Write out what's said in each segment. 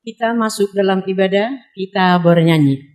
Kita masuk dalam ibadah, kita bernyanyi.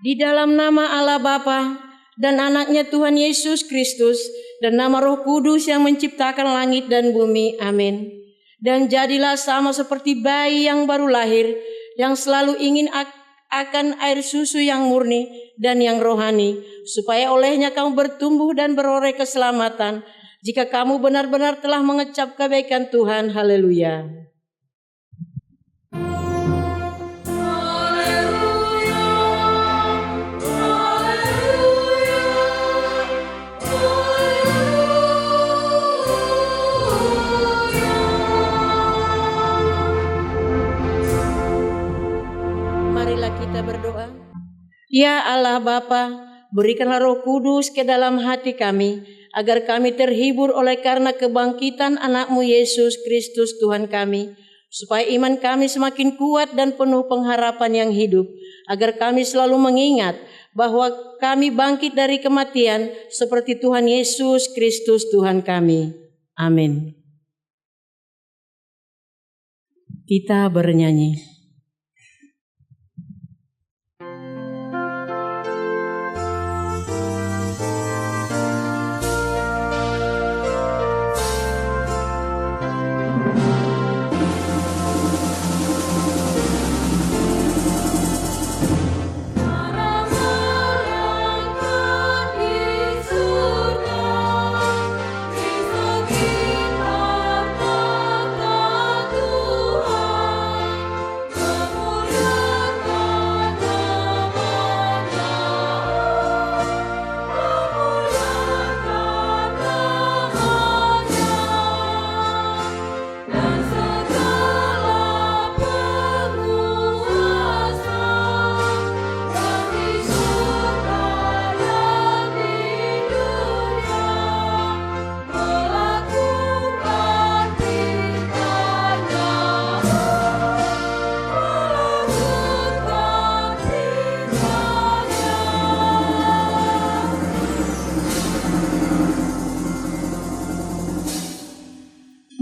Di dalam nama Allah Bapa dan anaknya Tuhan Yesus Kristus dan nama Roh Kudus yang menciptakan langit dan bumi. Amin. Dan jadilah sama seperti bayi yang baru lahir, yang selalu ingin akan air susu yang murni dan yang rohani, supaya olehnya kamu bertumbuh dan beroleh keselamatan, jika kamu benar-benar telah mengecap kebaikan Tuhan. Haleluya. Kita berdoa. Ya Allah Bapa, berikanlah Roh Kudus ke dalam hati kami, agar kami terhibur oleh karena kebangkitan anak-Mu Yesus Kristus Tuhan kami, supaya iman kami semakin kuat dan penuh pengharapan yang hidup, agar kami selalu mengingat bahwa kami bangkit dari kematian seperti Tuhan Yesus Kristus Tuhan kami. Amin. Kita bernyanyi.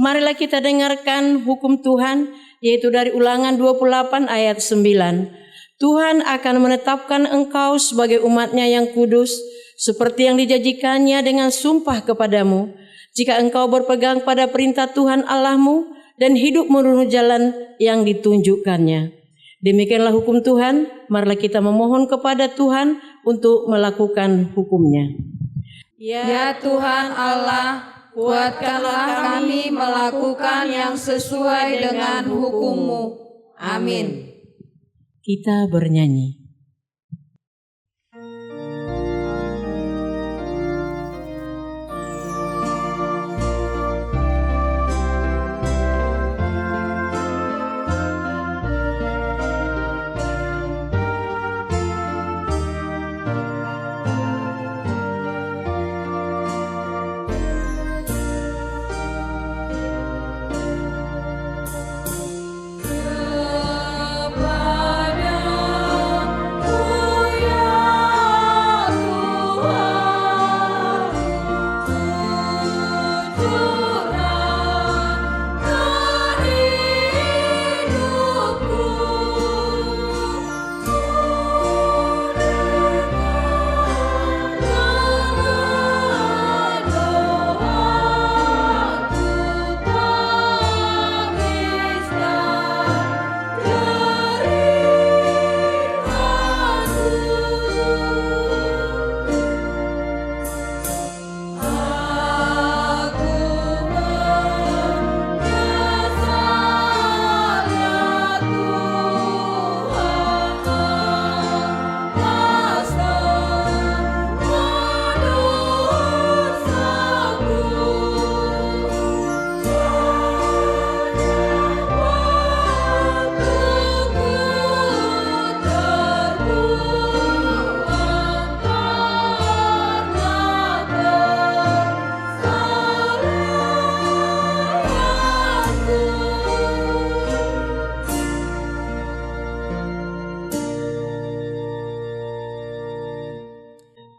Marilah kita dengarkan hukum Tuhan, yaitu dari Ulangan 28 ayat 9. Tuhan akan menetapkan engkau sebagai umat-Nya yang kudus, seperti yang dijanjikannya dengan sumpah kepadamu, jika engkau berpegang pada perintah Tuhan Allahmu dan hidup menurut jalan yang ditunjukkannya. Demikianlah hukum Tuhan, marilah kita memohon kepada Tuhan untuk melakukan hukum-Nya. Ya Tuhan Allah, kuatkanlah kami melakukan yang sesuai dengan hukum-Mu. Amin. Kita bernyanyi.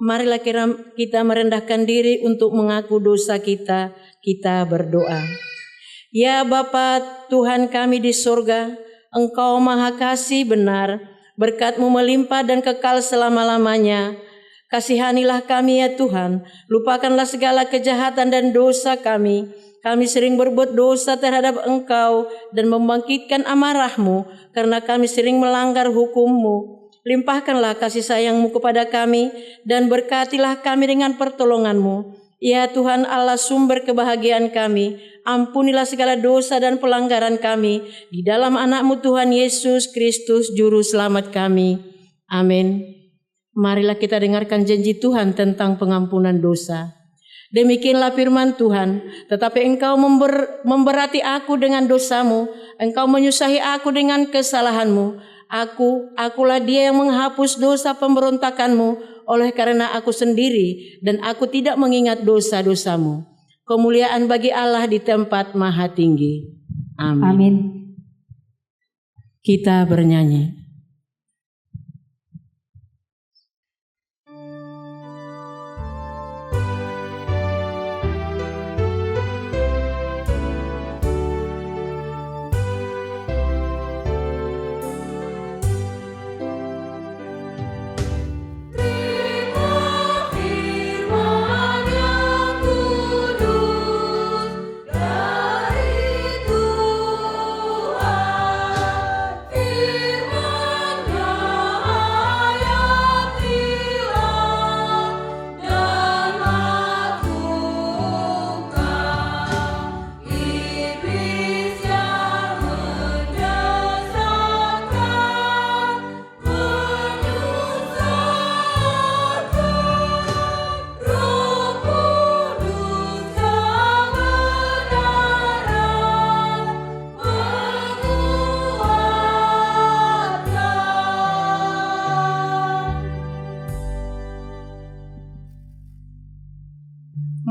Marilah kita merendahkan diri untuk mengaku dosa kita. Kita berdoa. Ya Bapa Tuhan kami di surga, Engkau Maha Kasih benar, berkat-Mu melimpah dan kekal selama-lamanya. Kasihanilah kami ya Tuhan, lupakanlah segala kejahatan dan dosa kami. Kami sering berbuat dosa terhadap Engkau dan membangkitkan amarah-Mu karena kami sering melanggar hukum-Mu. Limpahkanlah kasih sayang-Mu kepada kami dan berkatilah kami dengan pertolongan-Mu. Ya Tuhan Allah sumber kebahagiaan kami, ampunilah segala dosa dan pelanggaran kami di dalam anak-Mu Tuhan Yesus Kristus Juru Selamat kami. Amin. Marilah kita dengarkan janji Tuhan tentang pengampunan dosa. Demikianlah firman Tuhan, tetapi engkau memberati aku dengan dosamu, engkau menyusahi aku dengan kesalahanmu. Akulah dia yang menghapus dosa pemberontakanmu oleh karena aku sendiri dan aku tidak mengingat dosa-dosamu. Kemuliaan bagi Allah di tempat maha tinggi. Amin. Amin. Kita bernyanyi.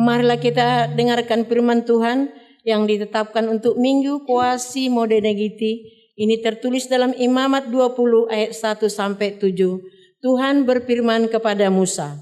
Marilah kita dengarkan firman Tuhan yang ditetapkan untuk Minggu Puasi Modernegiti. Ini tertulis dalam Imamat 20 ayat 1-7. Tuhan berfirman kepada Musa,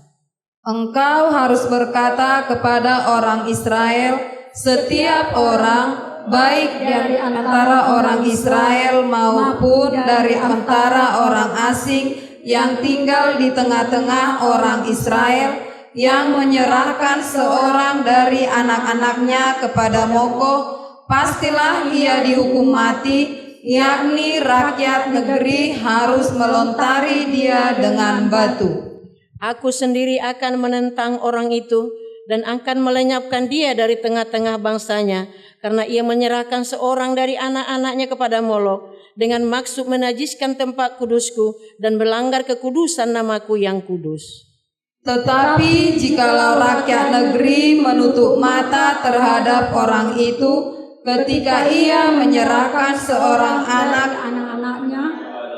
Engkau harus berkata kepada orang Israel, setiap orang, baik dari antara orang Israel maupun dari antara orang asing yang tinggal di tengah-tengah orang Israel, yang menyerahkan seorang dari anak-anaknya kepada Moloch, pastilah ia dihukum mati, yakni rakyat negeri harus melontari dia dengan batu. Aku sendiri akan menentang orang itu dan akan melenyapkan dia dari tengah-tengah bangsanya, karena ia menyerahkan seorang dari anak-anaknya kepada Moloch dengan maksud menajiskan tempat kudusku dan melanggar kekudusan namaku yang kudus. Tetapi jikalau rakyat negeri menutup mata terhadap orang itu ketika ia menyerahkan seorang anak-anaknya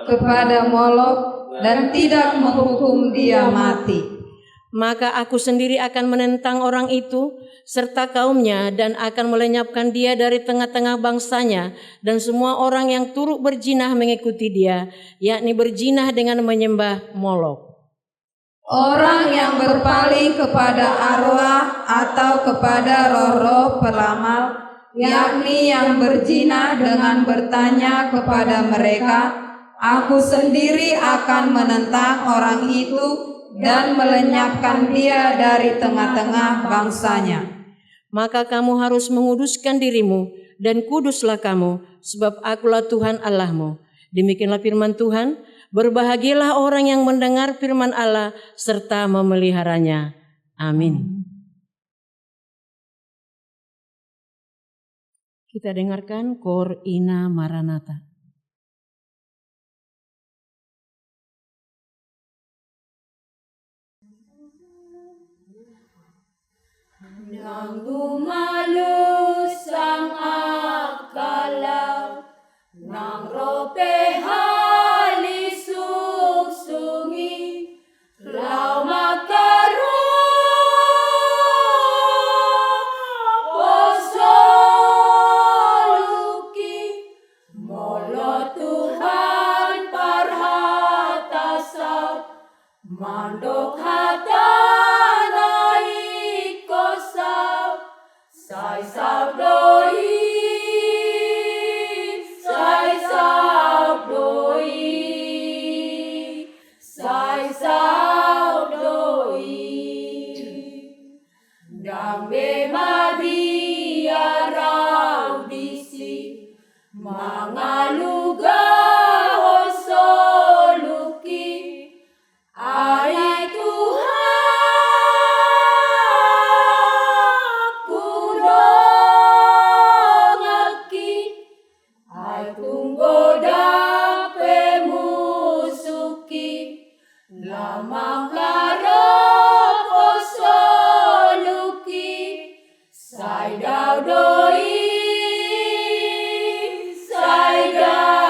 kepada Moloch dan tidak menghukum dia mati, maka aku sendiri akan menentang orang itu serta kaumnya dan akan melenyapkan dia dari tengah-tengah bangsanya dan semua orang yang turut berjinah mengikuti dia, yakni berjinah dengan menyembah Moloch. Orang yang berpaling kepada arwah atau kepada roh-roh peramal, yakni yang berjinah dengan bertanya kepada mereka, aku sendiri akan menentang orang itu dan melenyapkan dia dari tengah-tengah bangsanya. Maka kamu harus menguduskan dirimu dan kuduslah kamu, sebab akulah Tuhan Allahmu. Demikianlah firman Tuhan. Berbahagialah orang yang mendengar firman Allah serta memeliharanya. Amin. Kita dengarkan Cor Ina Maranatha. Nang dumalu sang akalau, nang ropeha sungi, lau makaro posoluki, molo Tuhan parhatasau, mandok hatanai kosau, sai sabdoi, sai sabdoi. Dambe mabiarau bisi mangaluga hosoluki, ai Tuhan kudongaki, ai tunggoda pemusuki, lamang karop osoluki, sai daudoi, sai daudoi.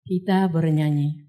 Kita bernyanyi.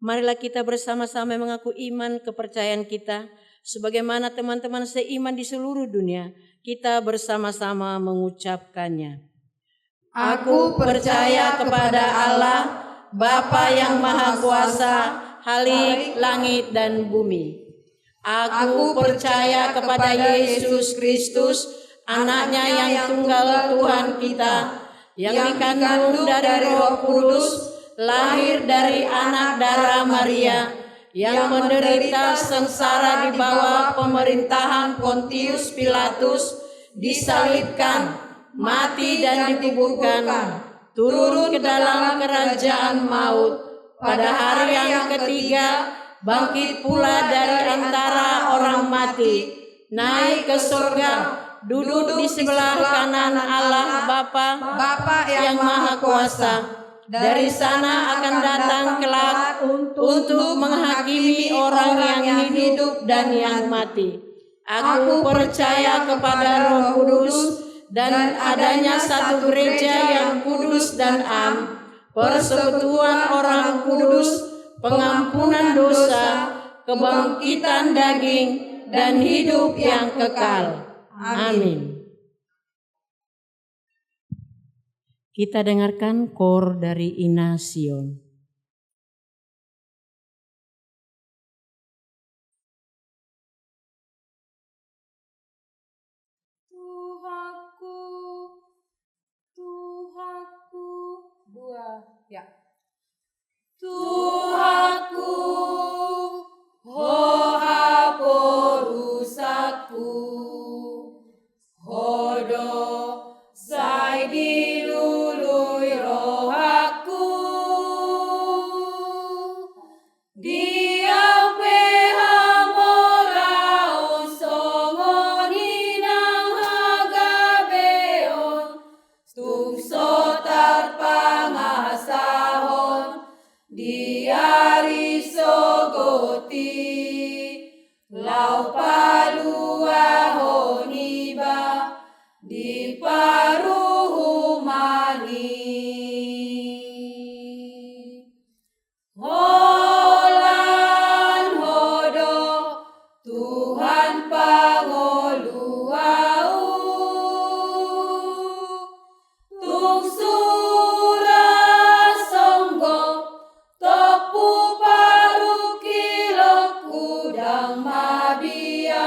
Marilah kita bersama-sama mengaku iman kepercayaan kita. Sebagaimana teman-teman seiman di seluruh dunia, kita bersama-sama mengucapkannya. Aku percaya kepada Allah, Bapa yang Maha Kuasa, Khalik langit dan bumi. Aku percaya kepada Yesus Kristus, Anaknya yang tunggal Tuhan kita, yang dikandung dari Roh Kudus, lahir dari anak darah Maria, yang menderita sengsara di bawah pemerintahan Pontius Pilatus, disalibkan, mati dan dikuburkan, turun ke dalam kerajaan maut, pada hari yang ketiga bangkit pula dari antara orang mati, naik ke surga, duduk di sebelah kanan Allah Bapa yang Maha Kuasa. Dari sana akan datang kelak untuk menghakimi orang yang hidup dan yang mati. Aku percaya kepada Roh Kudus dan adanya satu gereja yang kudus dan am, persekutuan orang kudus, pengampunan dosa, kebangkitan daging, dan hidup yang kekal. Amin. Kita dengarkan kor dari Ina Sion. Tuhanku, Tuhanku, dua, ya. Tuhanku, hoa porusatku, hodo sai dilului rohaku, diau pehamora usongoni nang hagabeon, tungsotar pangasahon, diari sogoti, lau palua honiba, di paruh mani. Holan hodo Tuhan pangoluau, tung surah songgo topu paru kilo kudang mabia.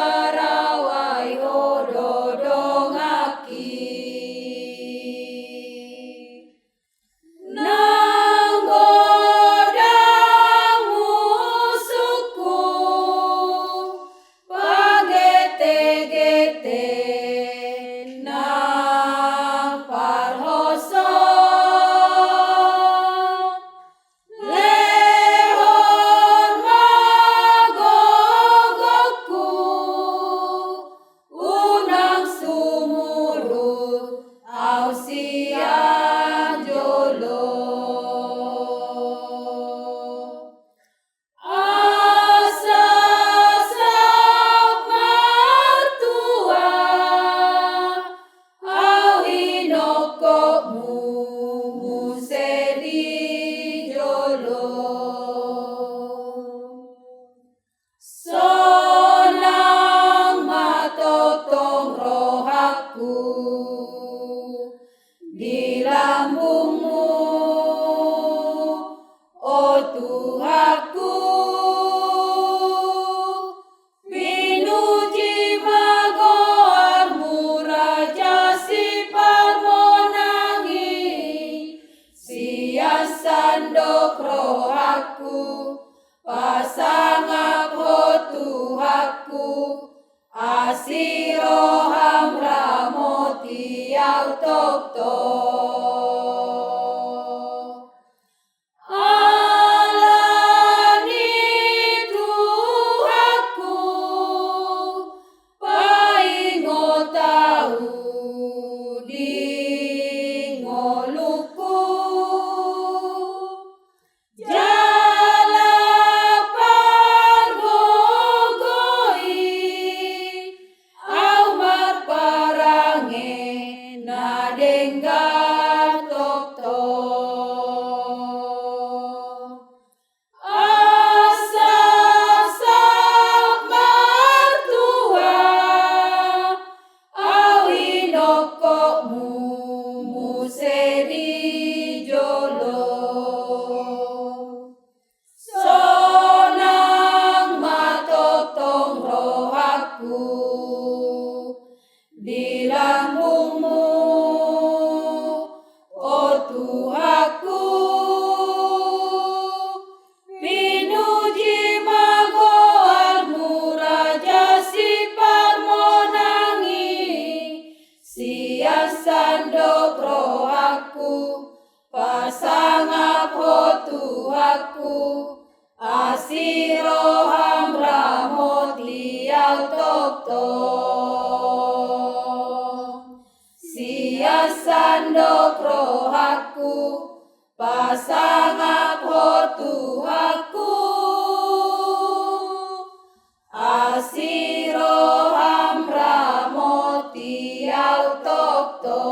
tokto. Alani Tuhanku, paingo tahu di ngoluku. Jala pargogoi, au marparange na denggan tokto. Asa sak martua, au inokokmu musedi jolo. Sonang matotong rohaku di lambungmu, oh Tuhanku. Pinuji magoarmu Raja si parmonangi, siasandok rohaku, pasangap ho Tuhanku, asiro hamramot liau tokto. Siasandok rohaku, pasangap ho Tuhanku, asiro hamramot liau tokto.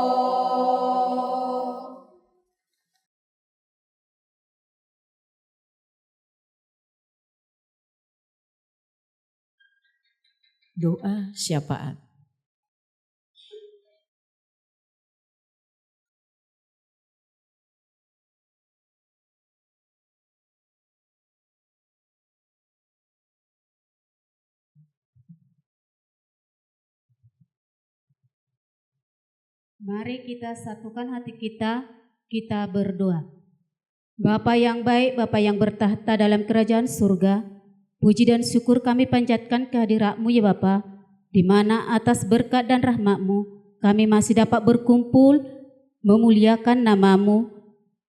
Doa syafaat. Mari kita satukan hati kita berdoa. Bapa yang baik, Bapa yang bertahta dalam kerajaan surga, puji dan syukur kami panjatkan kehadirat-Mu ya Bapa, di mana atas berkat dan rahmat-Mu kami masih dapat berkumpul memuliakan nama-Mu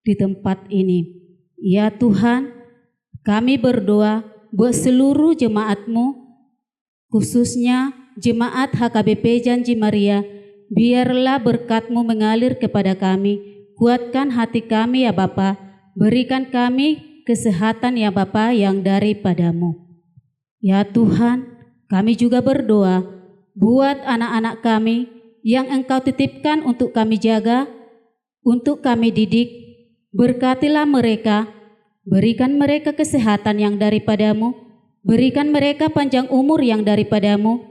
di tempat ini. Ya Tuhan, kami berdoa buat seluruh jemaat-Mu, khususnya jemaat HKBP Janji Maria. Biarlah berkat-Mu mengalir kepada kami, kuatkan hati kami ya Bapa, berikan kami kesehatan ya Bapa yang daripada-Mu. Ya Tuhan, kami juga berdoa buat anak-anak kami yang Engkau titipkan untuk kami jaga, untuk kami didik. Berkatilah mereka, berikan mereka kesehatan yang daripada-Mu, berikan mereka panjang umur yang daripada-Mu,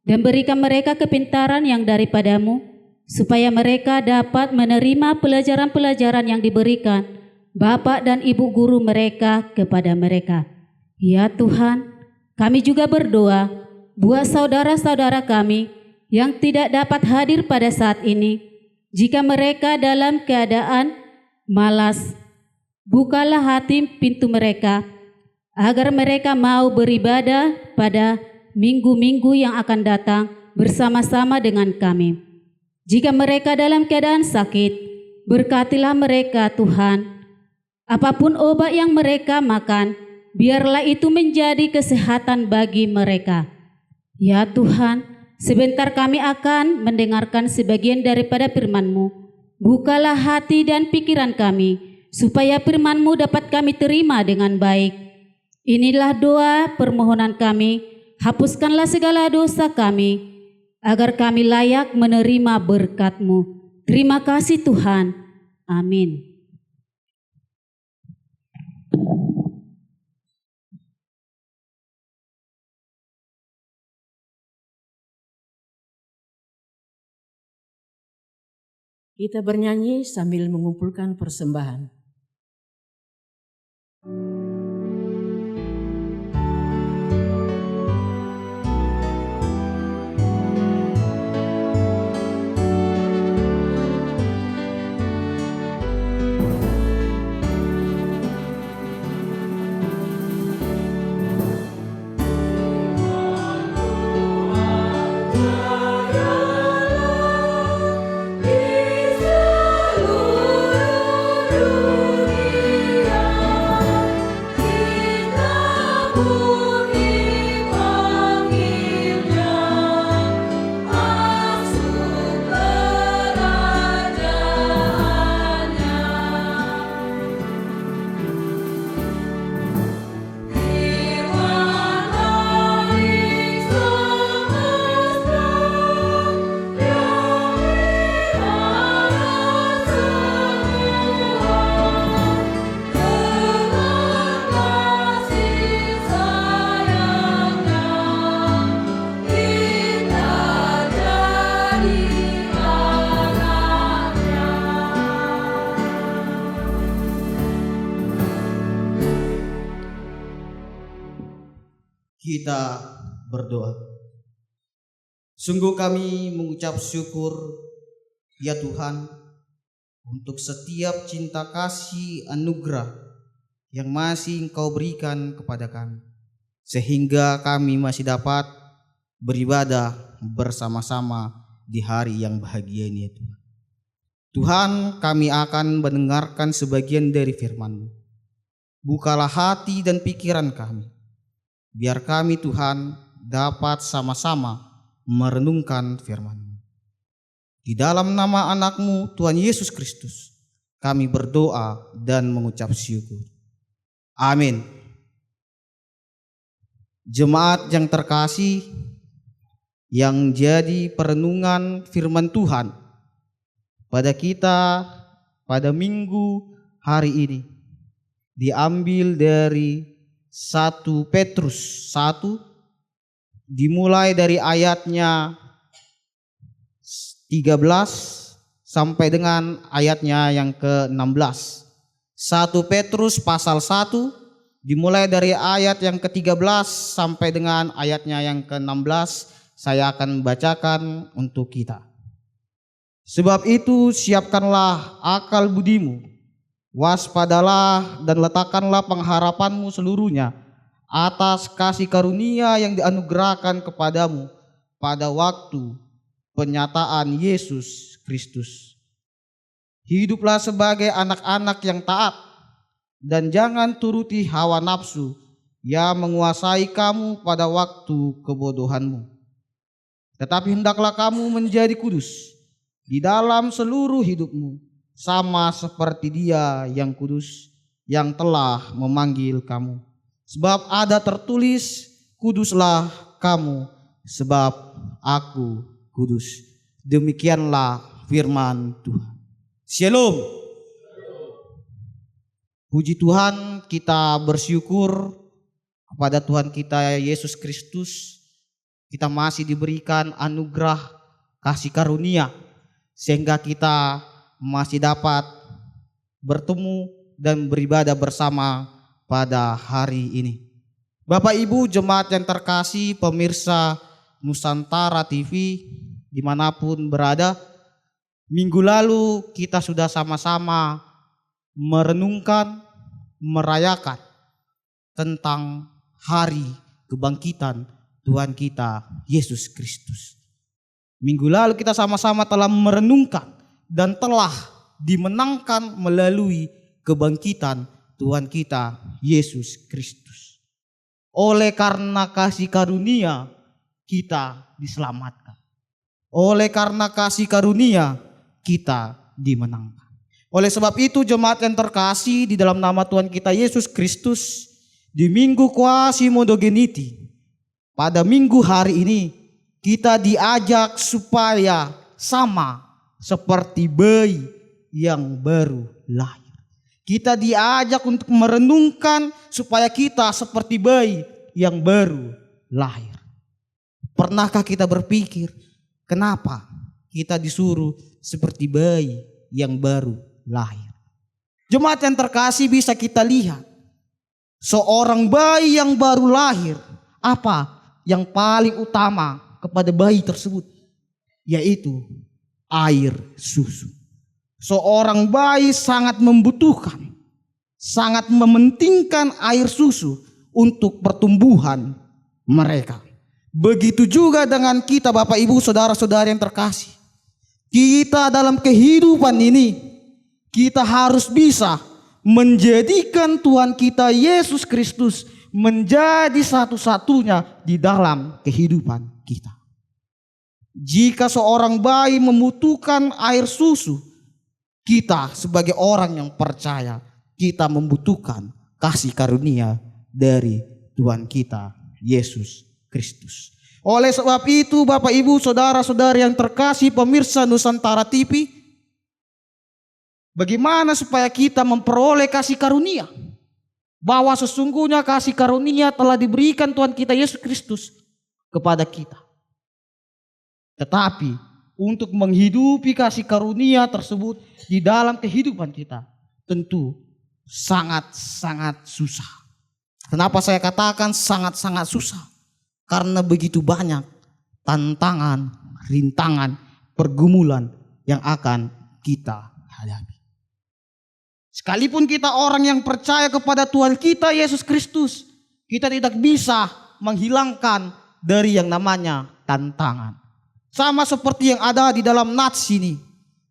dan berikan mereka kepintaran yang daripada-Mu, supaya mereka dapat menerima pelajaran-pelajaran yang diberikan Bapak dan Ibu guru mereka kepada mereka. Ya Tuhan, kami juga berdoa buat saudara-saudara kami yang tidak dapat hadir pada saat ini. Jika mereka dalam keadaan malas, bukalah hati pintu mereka, agar mereka mau beribadah pada minggu-minggu yang akan datang bersama-sama dengan kami. Jika mereka dalam keadaan sakit, berkatilah mereka Tuhan. Apapun obat yang mereka makan, biarlah itu menjadi kesehatan bagi mereka. Ya Tuhan, sebentar kami akan mendengarkan sebagian daripada firman-Mu. Bukalah hati dan pikiran kami, supaya firman-Mu dapat kami terima dengan baik. Inilah doa permohonan kami. Hapuskanlah segala dosa kami, agar kami layak menerima berkat-Mu. Terima kasih Tuhan. Amin. Kita bernyanyi sambil mengumpulkan persembahan. Yesus Kita berdoa. Sungguh kami mengucap syukur ya Tuhan untuk setiap cinta kasih anugerah yang masih Engkau berikan kepada kami, sehingga kami masih dapat beribadah bersama-sama di hari yang bahagia ini ya Tuhan. Tuhan, kami akan mendengarkan sebagian dari firman-Mu. Bukalah hati dan pikiran kami, biar kami Tuhan dapat sama-sama merenungkan firman-Mu. Di dalam nama anak-Mu Tuhan Yesus Kristus kami berdoa dan mengucap syukur. Amin. Jemaat yang terkasih, yang jadi perenungan firman Tuhan pada kita pada minggu hari ini diambil dari 1 Petrus 1, dimulai dari ayatnya 13 sampai dengan ayatnya yang ke-16. 1 Petrus pasal 1 dimulai dari ayat yang ke-13 sampai dengan ayatnya yang ke-16. Saya akan bacakan untuk kita. Sebab itu siapkanlah akal budimu, waspadalah dan letakkanlah pengharapanmu seluruhnya atas kasih karunia yang dianugerahkan kepadamu pada waktu penyataan Yesus Kristus. Hiduplah sebagai anak-anak yang taat dan jangan turuti hawa nafsu yang menguasai kamu pada waktu kebodohanmu. Tetapi hendaklah kamu menjadi kudus di dalam seluruh hidupmu, sama seperti Dia yang kudus yang telah memanggil kamu. Sebab ada tertulis, kuduslah kamu sebab aku kudus. Demikianlah firman Tuhan. Shalom. Puji Tuhan, kita bersyukur kepada Tuhan kita Yesus Kristus. Kita masih diberikan anugerah kasih karunia sehingga kita masih dapat bertemu dan beribadah bersama pada hari ini. Bapak Ibu jemaat yang terkasih, pemirsa Nusantara TV dimanapun berada, minggu lalu kita sudah sama-sama merenungkan, merayakan tentang hari kebangkitan Tuhan kita Yesus Kristus. Minggu lalu kita sama-sama telah merenungkan dan telah dimenangkan melalui kebangkitan Tuhan kita Yesus Kristus. Oleh karena kasih karunia kita diselamatkan. Oleh karena kasih karunia kita dimenangkan. Oleh sebab itu jemaat yang terkasih di dalam nama Tuhan kita Yesus Kristus, di minggu Quasi-Modogeniti, pada minggu hari ini kita diajak supaya sama seperti bayi yang baru lahir. Kita diajak untuk merenungkan supaya kita seperti bayi yang baru lahir. Pernahkah kita berpikir kenapa kita disuruh seperti bayi yang baru lahir? Jemaat yang terkasih, bisa kita lihat seorang bayi yang baru lahir, apa yang paling utama kepada bayi tersebut? Yaitu air susu. Seorang bayi sangat membutuhkan, sangat mementingkan air susu untuk pertumbuhan mereka. Begitu juga dengan kita Bapak Ibu saudara-saudara yang terkasih. Kita dalam kehidupan ini, kita harus bisa menjadikan Tuhan kita Yesus Kristus menjadi satu-satunya di dalam kehidupan kita. Jika seorang bayi membutuhkan air susu, kita sebagai orang yang percaya, kita membutuhkan kasih karunia dari Tuhan kita Yesus Kristus. Oleh sebab itu Bapak Ibu saudara-saudari yang terkasih, pemirsa Nusantara TV, bagaimana supaya kita memperoleh kasih karunia? Bahwa sesungguhnya kasih karunia telah diberikan Tuhan kita Yesus Kristus kepada kita. Tetapi untuk menghidupi kasih karunia tersebut di dalam kehidupan kita tentu sangat-sangat susah. Kenapa saya katakan sangat-sangat susah? karena begitu banyak tantangan, rintangan, pergumulan yang akan kita hadapi. Sekalipun kita orang yang percaya kepada Tuhan kita Yesus Kristus, kita tidak bisa menghilangkan dari yang namanya tantangan. Sama seperti yang ada di dalam nats ini.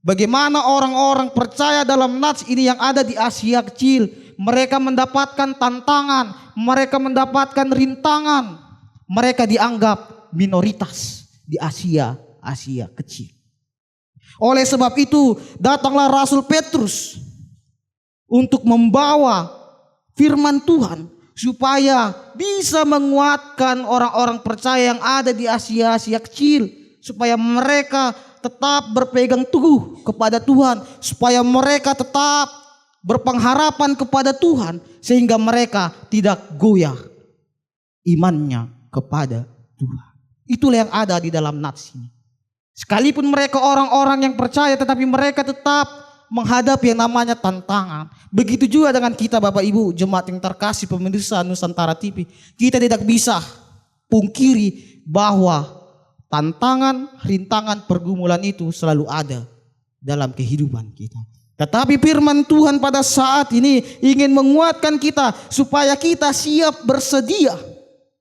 Bagaimana orang-orang percaya dalam nats ini yang ada di Asia kecil, mereka mendapatkan tantangan, mereka mendapatkan rintangan, mereka dianggap minoritas di Asia kecil. Oleh sebab itu datanglah Rasul Petrus untuk membawa firman Tuhan supaya bisa menguatkan orang-orang percaya yang ada di Asia kecil, supaya mereka tetap berpegang teguh kepada Tuhan, supaya mereka tetap berpengharapan kepada Tuhan, sehingga mereka tidak goyah imannya kepada Tuhan. Itulah yang ada di dalam nats ini. Sekalipun mereka orang-orang yang percaya, tetapi mereka tetap menghadapi yang namanya tantangan. Begitu juga dengan kita Bapak Ibu, jemaat yang terkasih pemirsa Nusantara TV. Kita tidak bisa pungkiri bahwa tantangan, rintangan, pergumulan itu selalu ada dalam kehidupan kita. Tetapi firman Tuhan pada saat ini ingin menguatkan kita supaya kita siap bersedia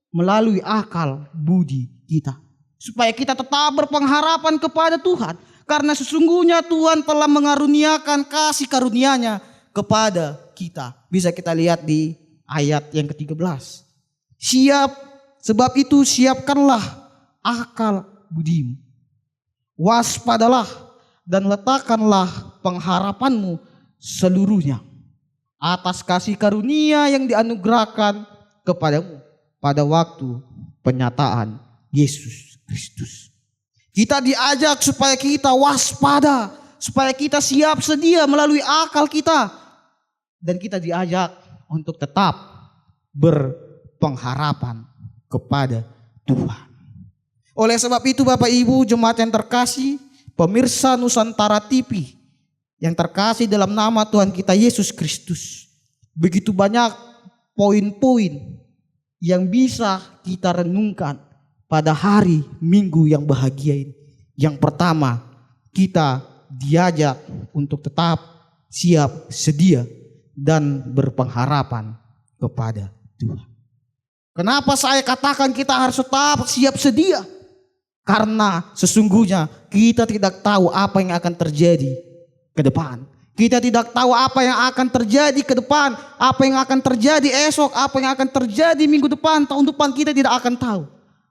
melalui akal budi kita. Supaya kita tetap berpengharapan kepada Tuhan. Karena sesungguhnya Tuhan telah mengaruniakan kasih karunia-Nya kepada kita. Bisa kita lihat di ayat yang ke-13. Siap, sebab itu siapkanlah akal budimu. Waspadalah dan letakkanlah pengharapanmu seluruhnya atas kasih karunia yang dianugerahkan kepadamu pada waktu penyataan Yesus Kristus. Kita diajak supaya kita waspada, supaya kita siap sedia melalui akal kita, dan kita diajak untuk tetap berpengharapan kepada Tuhan. Oleh sebab itu Bapak Ibu jemaat yang terkasih, pemirsa Nusantara TV yang terkasih dalam nama Tuhan kita Yesus Kristus, begitu banyak poin-poin yang bisa kita renungkan pada hari Minggu yang bahagia ini. Yang pertama, kita diajak untuk tetap siap sedia dan berpengharapan kepada Tuhan. Kenapa saya katakan kita harus tetap siap sedia? Karena sesungguhnya kita tidak tahu apa yang akan terjadi ke depan. Kita tidak tahu apa yang akan terjadi ke depan, apa yang akan terjadi esok, apa yang akan terjadi minggu depan, tahun depan, kita tidak akan tahu.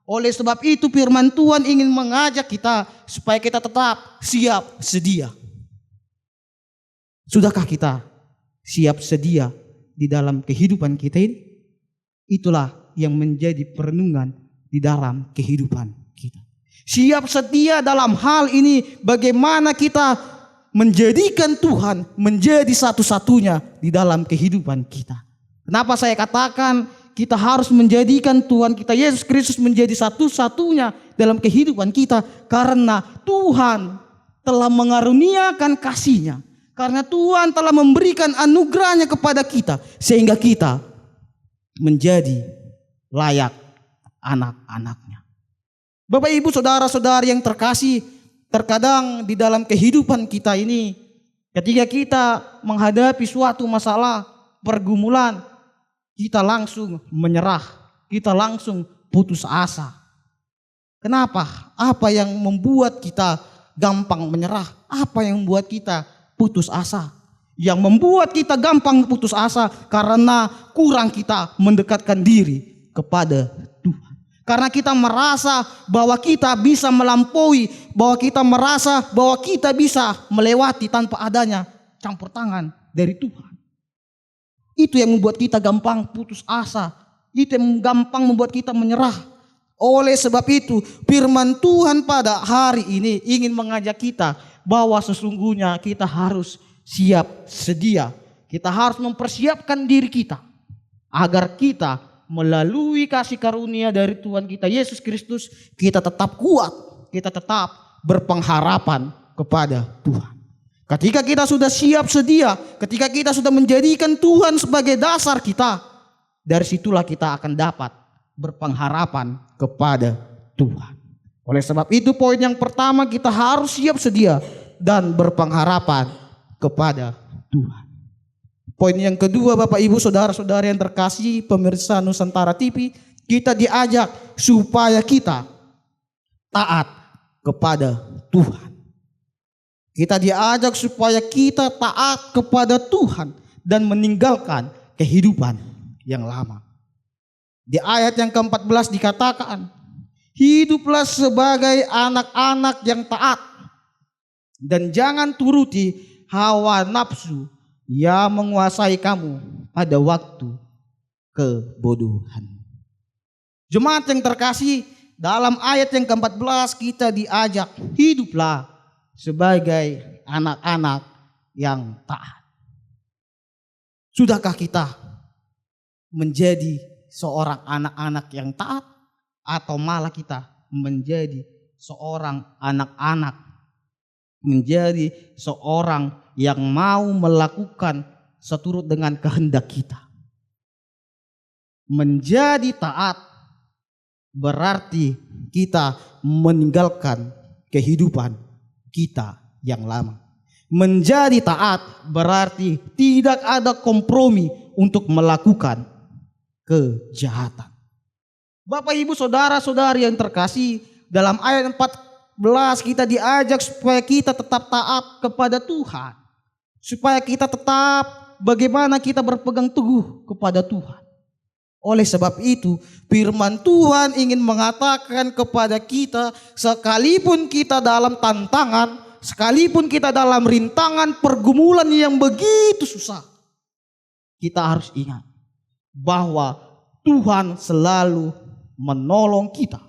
Oleh sebab itu firman Tuhan ingin mengajak kita supaya kita tetap siap sedia. Sudahkah kita siap sedia di dalam kehidupan kita ini? Itulah yang menjadi perenungan di dalam kehidupan kita. Siap sedia dalam hal ini, bagaimana kita menjadikan Tuhan menjadi satu-satunya di dalam kehidupan kita. Kenapa saya katakan kita harus menjadikan Tuhan kita Yesus Kristus menjadi satu-satunya dalam kehidupan kita? Karena Tuhan telah mengaruniakan kasih-Nya. Karena Tuhan telah memberikan anugerah-Nya kepada kita, sehingga kita menjadi layak anak-anak-Nya. Bapak Ibu saudara-saudari yang terkasih, terkadang di dalam kehidupan kita ini, ketika kita menghadapi suatu masalah, pergumulan, kita langsung menyerah, kita langsung putus asa. Kenapa? Apa yang membuat kita gampang menyerah? Apa yang membuat kita putus asa? Yang membuat kita gampang putus asa karena kurang kita mendekatkan diri kepada Tuhan. Karena kita merasa bahwa kita bisa melampaui, bahwa kita merasa bahwa kita bisa melewati tanpa adanya campur tangan dari Tuhan. Itu yang membuat kita gampang putus asa. Itu yang gampang membuat kita menyerah. Oleh sebab itu firman Tuhan pada hari ini ingin mengajak kita bahwa sesungguhnya kita harus siap sedia. Kita harus mempersiapkan diri kita agar kita melalui kasih karunia dari Tuhan kita Yesus Kristus, kita tetap kuat, kita tetap berpengharapan kepada Tuhan. Ketika kita sudah siap sedia, ketika kita sudah menjadikan Tuhan sebagai dasar kita, dari situlah kita akan dapat berpengharapan kepada Tuhan. Oleh sebab itu poin yang pertama, kita harus siap sedia dan berpengharapan kepada Tuhan. Poin yang kedua, Bapak Ibu Saudara-saudara yang terkasih pemirsa Nusantara TV, kita diajak supaya kita taat kepada Tuhan. Kita diajak supaya kita taat kepada Tuhan dan meninggalkan kehidupan yang lama. Di ayat yang ke-14 dikatakan, hiduplah sebagai anak-anak yang taat dan jangan turuti hawa nafsu yang menguasai kamu pada waktu kebodohan. Jemaat yang terkasih, dalam ayat yang ke-14 kita diajak hiduplah sebagai anak-anak yang taat. Sudahkah kita menjadi seorang anak-anak yang taat, atau malah kita menjadi seorang anak-anak, menjadi seorang yang mau melakukan seturut dengan kehendak kita? Menjadi taat berarti kita meninggalkan kehidupan kita yang lama. Menjadi taat berarti tidak ada kompromi untuk melakukan kejahatan. Bapak Ibu Saudara-saudari yang terkasih, dalam ayat 14 kita diajak supaya kita tetap taat kepada Tuhan. Supaya kita tetap bagaimana kita berpegang teguh kepada Tuhan. Oleh sebab itu firman Tuhan ingin mengatakan kepada kita, sekalipun kita dalam tantangan, sekalipun kita dalam rintangan pergumulan yang begitu susah, kita harus ingat bahwa Tuhan selalu menolong kita.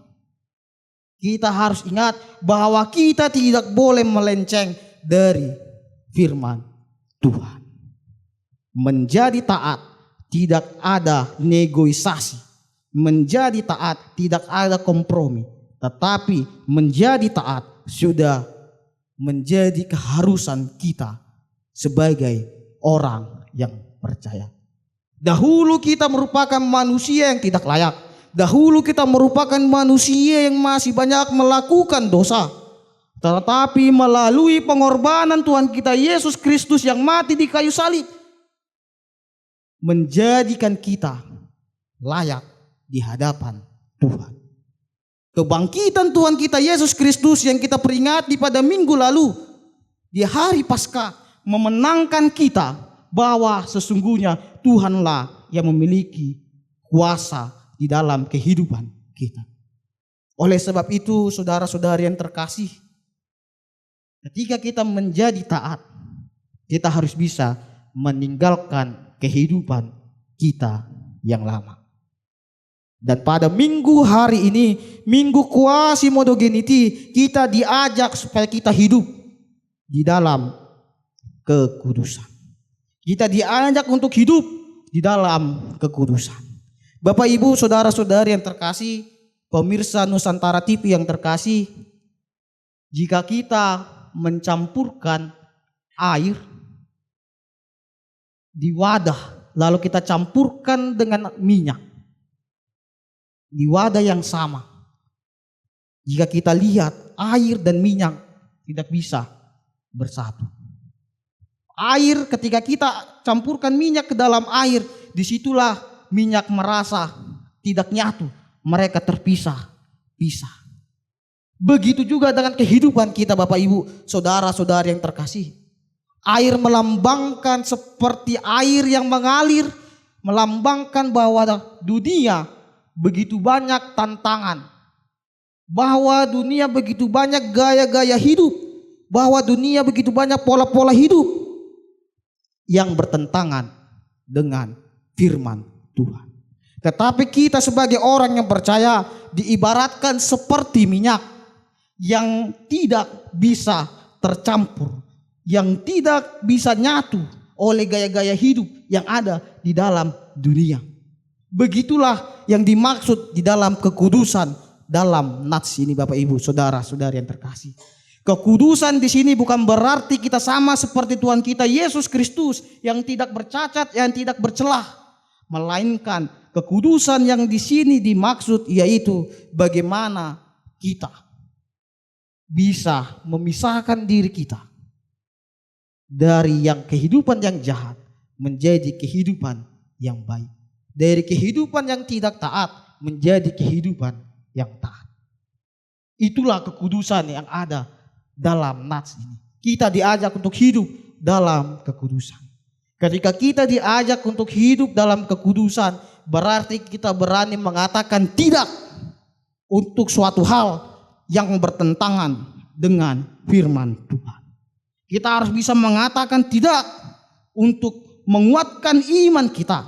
Kita harus ingat bahwa kita tidak boleh melenceng dari firman Tuhan. Menjadi taat tidak ada negosiasi. Menjadi taat tidak ada kompromi. Tetapi menjadi taat sudah menjadi keharusan kita sebagai orang yang percaya. Dahulu kita merupakan manusia yang tidak layak. Dahulu kita merupakan manusia yang masih banyak melakukan dosa. Tetapi melalui pengorbanan Tuhan kita Yesus Kristus yang mati di kayu salib, menjadikan kita layak di hadapan Tuhan. Kebangkitan Tuhan kita Yesus Kristus yang kita peringati pada minggu lalu, di hari Paskah, memenangkan kita bahwa sesungguhnya Tuhanlah yang memiliki kuasa di dalam kehidupan kita. Oleh sebab itu saudara-saudari yang terkasih, ketika kita menjadi taat, kita harus bisa meninggalkan kehidupan kita yang lama. Dan pada minggu hari ini, minggu Quasimodo-Geniti, kita diajak supaya kita hidup di dalam kekudusan. Kita diajak untuk hidup di dalam kekudusan. Bapak Ibu Saudara-saudari yang terkasih, pemirsa Nusantara TV yang terkasih, jika kita mencampurkan air di wadah lalu kita campurkan dengan minyak di wadah yang sama, jika kita lihat air dan minyak tidak bisa bersatu. Air, ketika kita campurkan minyak ke dalam air, disitulah minyak merasa tidak nyatu, mereka terpisah. Begitu juga dengan kehidupan kita Bapak Ibu, saudara-saudari yang terkasih. Air melambangkan seperti air yang mengalir, melambangkan bahwa dunia begitu banyak tantangan, bahwa dunia begitu banyak gaya-gaya hidup, bahwa dunia begitu banyak pola-pola hidup yang bertentangan dengan firman Tuhan. Tetapi kita sebagai orang yang percaya diibaratkan seperti minyak yang tidak bisa tercampur, yang tidak bisa nyatu oleh gaya-gaya hidup yang ada di dalam dunia. Begitulah yang dimaksud di dalam kekudusan dalam nats ini Bapak Ibu, saudara-saudari yang terkasih. Kekudusan di sini bukan berarti kita sama seperti Tuhan kita Yesus Kristus yang tidak bercacat, yang tidak bercelah. melainkan kekudusan yang di sini dimaksud yaitu bagaimana kita bisa memisahkan diri kita dari yang kehidupan yang jahat menjadi kehidupan yang baik, dari kehidupan yang tidak taat menjadi kehidupan yang taat. Itulah kekudusan yang ada dalam nats ini. Kita diajak untuk hidup dalam kekudusan. Ketika kita diajak untuk hidup dalam kekudusan, berarti kita berani mengatakan tidak untuk suatu hal yang bertentangan dengan firman Tuhan. Kita harus bisa mengatakan tidak untuk menguatkan iman kita,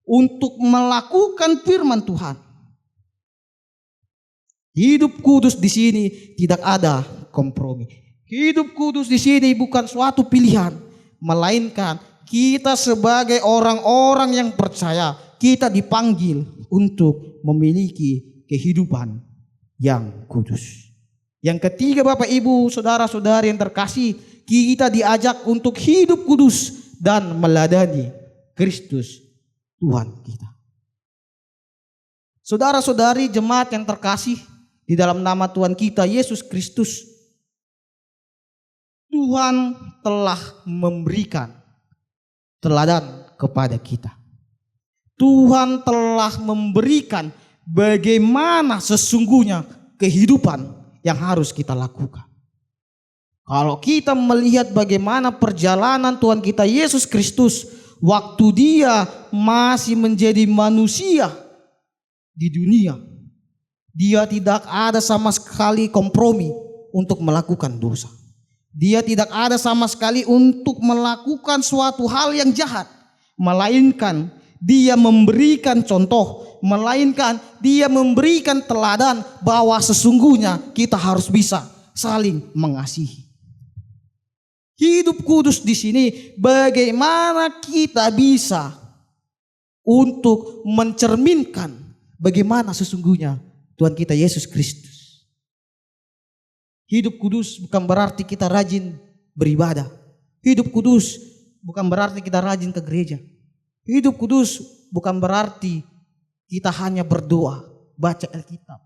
untuk melakukan firman Tuhan. Hidup kudus di sini tidak ada kompromi. Hidup kudus di sini bukan suatu pilihan, melainkan kita sebagai orang-orang yang percaya, kita dipanggil untuk memiliki kehidupan yang kudus. Yang ketiga, Bapak Ibu, saudara-saudari yang terkasih, kita diajak untuk hidup kudus dan meladani Kristus Tuhan kita. Saudara-saudari jemaat yang terkasih, di dalam nama Tuhan kita Yesus Kristus, Tuhan telah memberikan teladan kepada kita. Tuhan telah memberikan bagaimana sesungguhnya kehidupan yang harus kita lakukan. Kalau kita melihat bagaimana perjalanan Tuhan kita Yesus Kristus waktu dia masih menjadi manusia di dunia, dia tidak ada sama sekali kompromi untuk melakukan dosa. Dia tidak ada sama sekali untuk melakukan suatu hal yang jahat, melainkan dia memberikan contoh, melainkan dia memberikan teladan bahwa sesungguhnya kita harus bisa saling mengasihi. Hidup kudus di sini bagaimana kita bisa untuk mencerminkan bagaimana sesungguhnya Tuhan kita Yesus Kristus. Hidup kudus bukan berarti kita rajin beribadah. Hidup kudus bukan berarti kita rajin ke gereja. Hidup kudus bukan berarti kita hanya berdoa, baca Alkitab.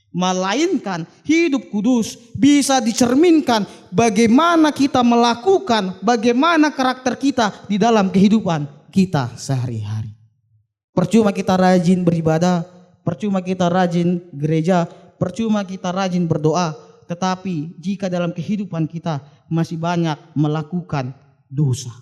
Melainkan hidup kudus bisa dicerminkan bagaimana kita melakukan, bagaimana karakter kita di dalam kehidupan kita sehari-hari. Percuma kita rajin beribadah, percuma kita rajin gereja, percuma kita rajin berdoa, tetapi jika dalam kehidupan kita masih banyak melakukan dosa.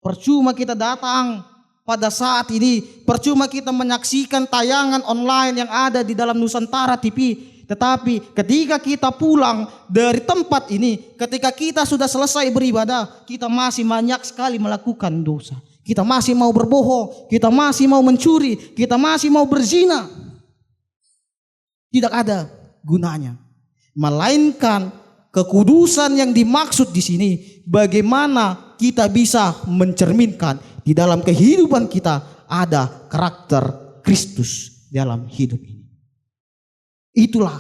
Percuma kita datang pada saat ini, percuma kita menyaksikan tayangan online yang ada di dalam Nusantara TV, tetapi ketika kita pulang dari tempat ini, ketika kita sudah selesai beribadah, kita masih banyak sekali melakukan dosa. Kita masih mau berbohong, kita masih mau mencuri, kita masih mau berzina. Tidak ada gunanya. Melainkan kekudusan yang dimaksud di sini bagaimana kita bisa mencerminkan di dalam kehidupan kita ada karakter Kristus dalam hidup ini. Itulah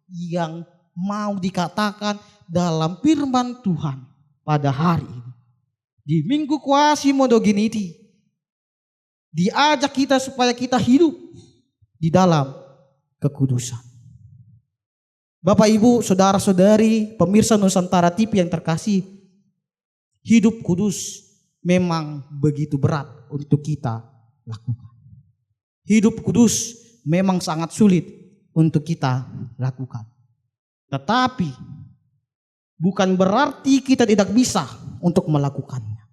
yang mau dikatakan dalam firman Tuhan pada hari ini. Di Minggu Quasimodoginiti diajak kita supaya kita hidup di dalam kekudusan. Bapak Ibu, saudara-saudari, pemirsa Nusantara TV yang terkasih, hidup kudus memang begitu berat untuk kita lakukan. Hidup kudus memang sangat sulit untuk kita lakukan. Tetapi bukan berarti kita tidak bisa untuk melakukannya.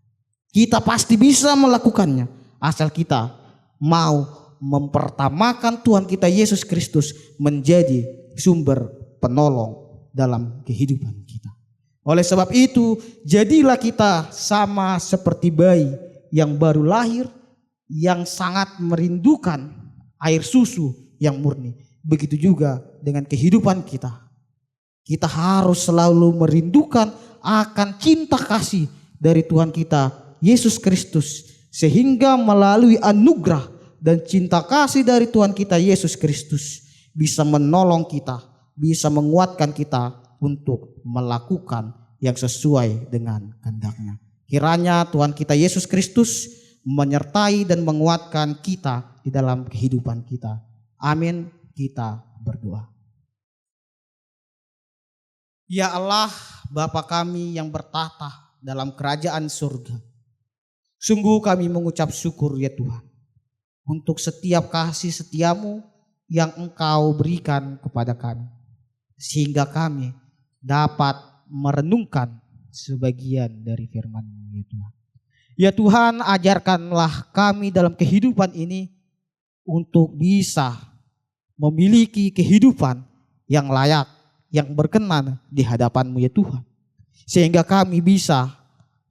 Kita pasti bisa melakukannya asal kita mau mempertamakan Tuhan kita Yesus Kristus menjadi sumber penolong dalam kehidupan kita. Oleh sebab itu, jadilah kita sama seperti bayi yang baru lahir, yang sangat merindukan air susu yang murni. Begitu juga dengan kehidupan kita. Kita harus selalu merindukan akan cinta kasih dari Tuhan kita Yesus Kristus, sehingga melalui anugerah dan cinta kasih dari Tuhan kita Yesus Kristus bisa menolong kita, bisa menguatkan kita untuk melakukan yang sesuai dengan kehendak-Nya. Kiranya Tuhan kita Yesus Kristus menyertai dan menguatkan kita di dalam kehidupan kita. Amin. Kita berdoa. Ya Allah, Bapa kami yang bertahta dalam kerajaan surga, sungguh kami mengucap syukur ya Tuhan untuk setiap kasih setiamu yang Engkau berikan kepada kami, sehingga kami dapat merenungkan sebagian dari firman-Mu ya Tuhan. Ya Tuhan, ajarkanlah kami dalam kehidupan ini untuk bisa memiliki kehidupan yang layak, yang berkenan di hadapan-Mu ya Tuhan. Sehingga kami bisa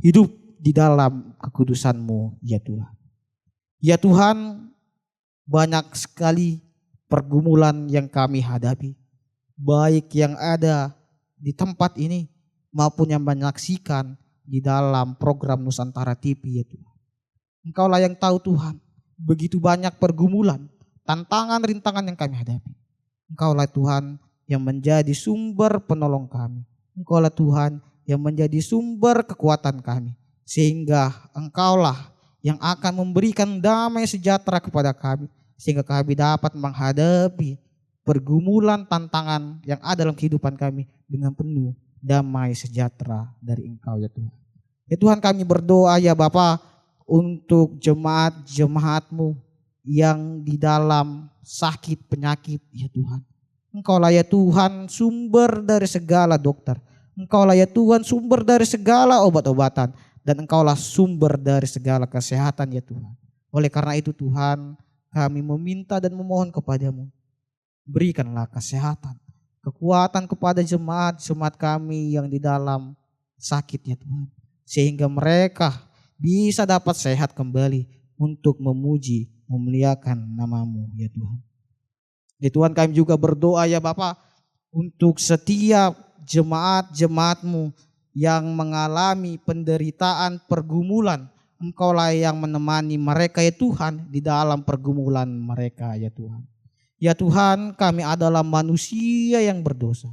hidup di dalam kekudusan-Mu ya Tuhan. Ya Tuhan, banyak sekali pergumulan yang kami hadapi, baik yang ada di tempat ini maupun yang menyaksikan di dalam program Nusantara TV ya Tuhan. Engkaulah yang tahu Tuhan, begitu banyak pergumulan, tantangan, rintangan yang kami hadapi. Engkaulah Tuhan yang menjadi sumber penolong kami. Engkaulah Tuhan yang menjadi sumber kekuatan kami. Sehingga Engkaulah yang akan memberikan damai sejahtera kepada kami. Sehingga kami dapat menghadapi pergumulan, tantangan yang ada dalam kehidupan kami dengan penuh damai sejahtera dari Engkau ya Tuhan. Ya Tuhan, kami berdoa ya Bapa untuk jemaat-jemaat-Mu yang di dalam sakit penyakit ya Tuhan. Engkaulah ya Tuhan sumber dari segala dokter. Engkaulah ya Tuhan sumber dari segala obat-obatan. Dan Engkaulah sumber dari segala kesehatan ya Tuhan. Oleh karena itu Tuhan, kami meminta dan memohon kepadamu, berikanlah kesehatan, kekuatan kepada jemaat-jemaat kami yang di dalam sakit ya Tuhan. Sehingga mereka bisa dapat sehat kembali untuk memuji, memuliakan nama-Mu ya Tuhan. Ya Tuhan, kami juga berdoa ya Bapa untuk setiap jemaat-jemaat-Mu yang mengalami penderitaan, pergumulan. Engkaulah yang menemani mereka ya Tuhan di dalam pergumulan mereka ya Tuhan. Ya Tuhan, kami adalah manusia yang berdosa.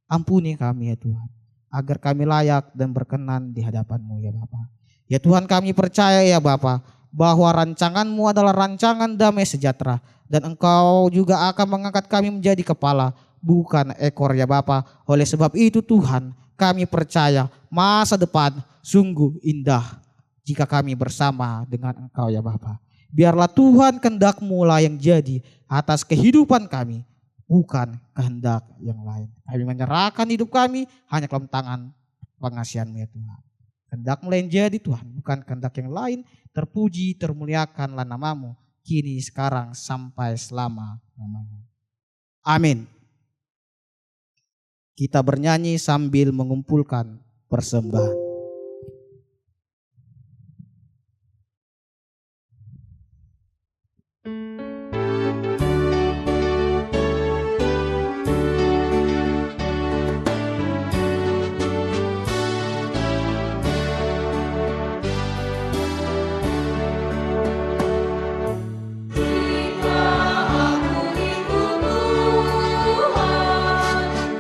Ampuni kami ya Tuhan, agar kami layak dan berkenan di hadapan-Mu ya Bapa. Ya Tuhan, kami percaya ya Bapa bahwa rancangan-Mu adalah rancangan damai sejahtera. Dan Engkau juga akan mengangkat kami menjadi kepala, bukan ekor ya Bapa. Oleh sebab itu Tuhan, kami percaya masa depan sungguh indah jika kami bersama dengan Engkau ya Bapa. Biarlah Tuhan kehendak-Mu lah yang jadi atas kehidupan kami, bukan kehendak yang lain. Kami menyerahkan hidup kami hanya ke dalam tangan pengasihan-Mu ya Tuhan. Kehendak-Mu lah yang jadi Tuhan, bukan kehendak yang lain. Terpuji, termuliakanlah nama-Mu, kini, sekarang, sampai selama-lamanya. Amin. Kita bernyanyi sambil mengumpulkan persembahan.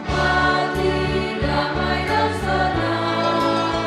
Hati damai dan senang.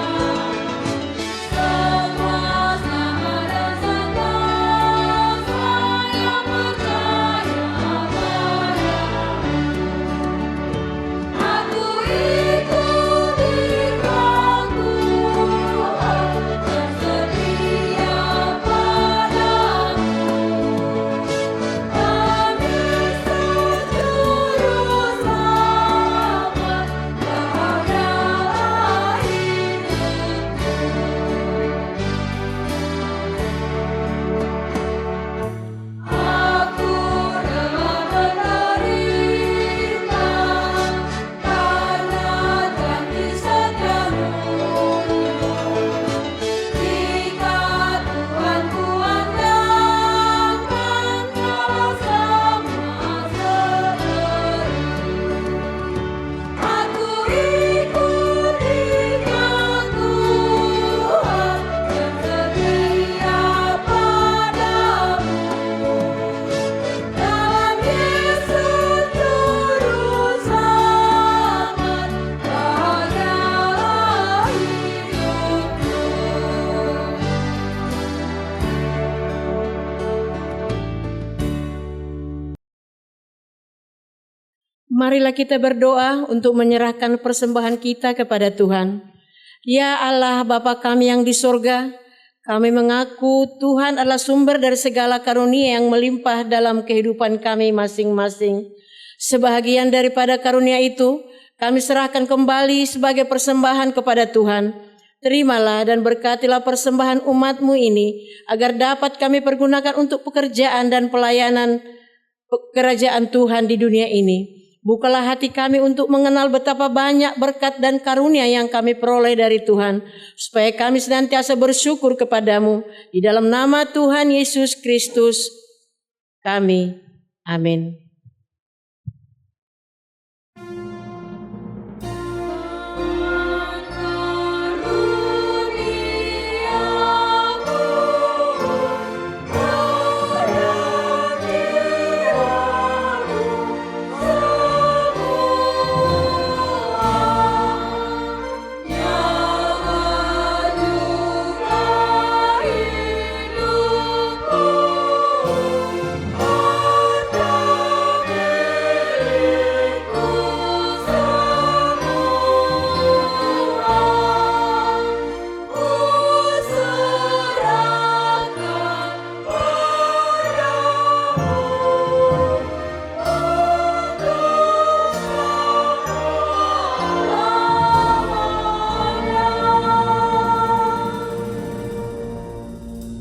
Marilah kita berdoa untuk menyerahkan persembahan kita kepada Tuhan. Ya Allah Bapa kami yang di surga, kami mengaku Tuhan adalah sumber dari segala karunia yang melimpah dalam kehidupan kami masing-masing. Sebahagian daripada karunia itu, kami serahkan kembali sebagai persembahan kepada Tuhan. Terimalah dan berkatilah persembahan umat-Mu ini, agar dapat kami pergunakan untuk pekerjaan dan pelayanan kerajaan Tuhan di dunia ini. Bukalah hati kami untuk mengenal betapa banyak berkat dan karunia yang kami peroleh dari Tuhan, supaya kami senantiasa bersyukur kepadamu. Di dalam nama Tuhan Yesus Kristus kami. Amin.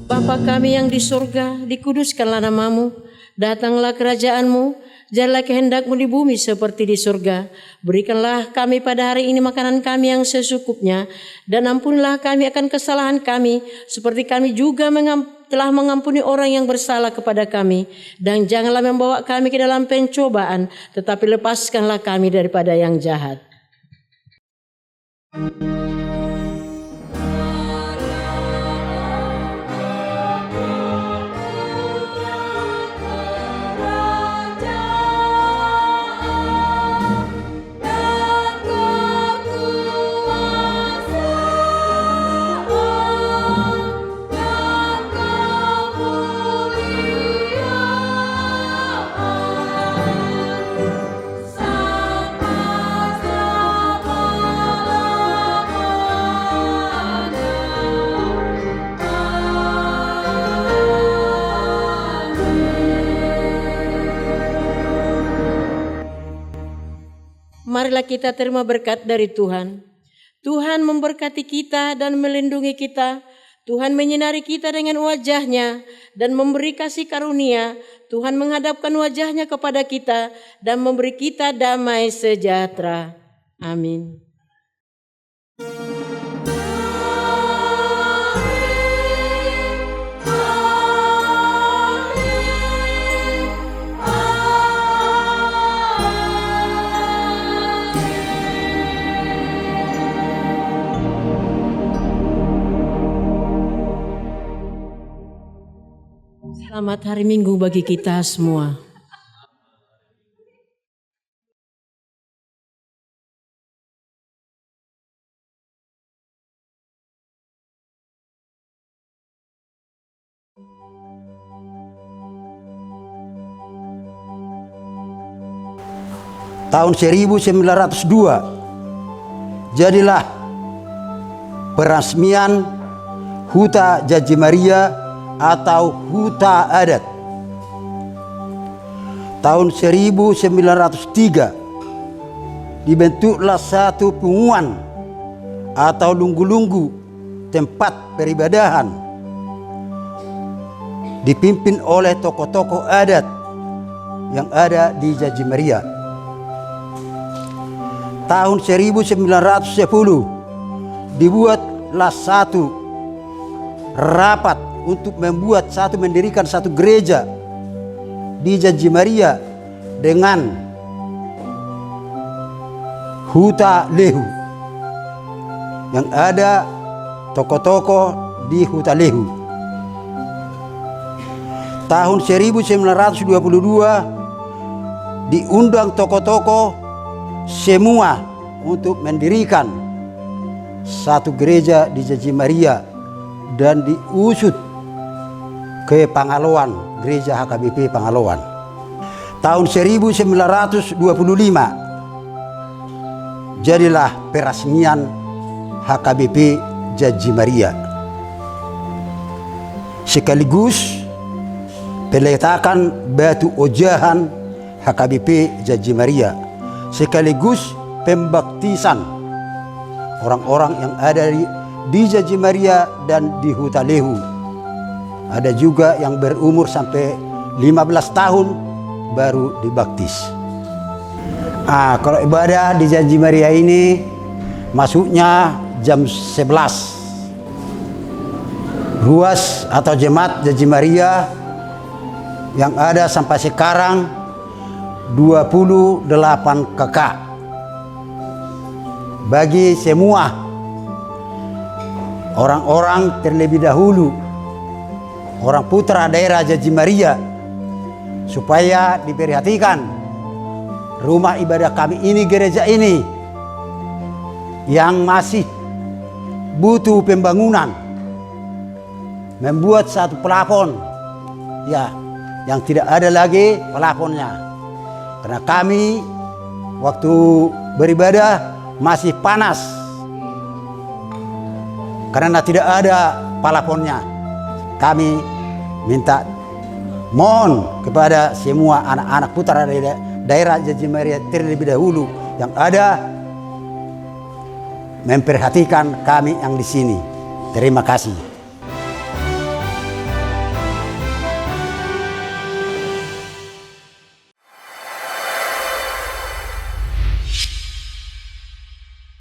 Bapa kami yang di surga, dikuduskanlah namamu, datanglah kerajaanmu, jadilah kehendakmu di bumi seperti di surga. Berikanlah kami pada hari ini makanan kami yang secukupnya, dan ampunilah kami akan kesalahan kami, seperti kami juga telah mengampuni orang yang bersalah kepada kami. Dan janganlah membawa kami ke dalam pencobaan, tetapi lepaskanlah kami daripada yang jahat. Marilah kita terima berkat dari Tuhan. Tuhan memberkati kita dan melindungi kita. Tuhan menyinari kita dengan wajah-Nya dan memberi kasih karunia. Tuhan menghadapkan wajah-Nya kepada kita dan memberi kita damai sejahtera. Amin. Selamat hari Minggu bagi kita semua. Tahun 1902 jadilah peresmian Huta Jaji Maria atau Huta Adat. Tahun 1903 dibentuklah satu punguan atau lunggu-lunggu tempat peribadahan dipimpin oleh tokoh-tokoh adat yang ada di Jaji Maria. Tahun 1910 dibuatlah satu rapat untuk mendirikan satu gereja di Jaji Maria dengan Huta Lehu, yang ada tokoh-tokoh di Huta Lehu. Tahun 1922 diundang tokoh-tokoh semua untuk mendirikan satu gereja di Jaji Maria dan diusut ke Pangaloan, gereja HKBP Pangaloan. tahun 1925 jadilah peresmian HKBP Jaji Maria, sekaligus peletakan batu ojahan HKBP Jaji Maria, sekaligus pembaptisan orang-orang yang ada di Jaji Maria dan di Hutalehu. Ada juga yang berumur sampai 15 tahun baru dibaptis. Kalau ibadah di Jaji Maria ini masuknya jam 11. Ruas atau jemaat Jaji Maria yang ada sampai sekarang 28 kakak. Bagi semua orang-orang terlebih dahulu, orang putra daerah Jaji Maria, supaya diperhatikan rumah ibadah kami ini, gereja ini yang masih butuh pembangunan, membuat satu plafon ya yang tidak ada lagi plafonnya, karena kami waktu beribadah masih panas karena tidak ada plafonnya. Kami minta mohon kepada semua anak-anak putra daerah Jaji Maria terlebih dahulu yang ada memperhatikan kami yang di sini. Terima kasih.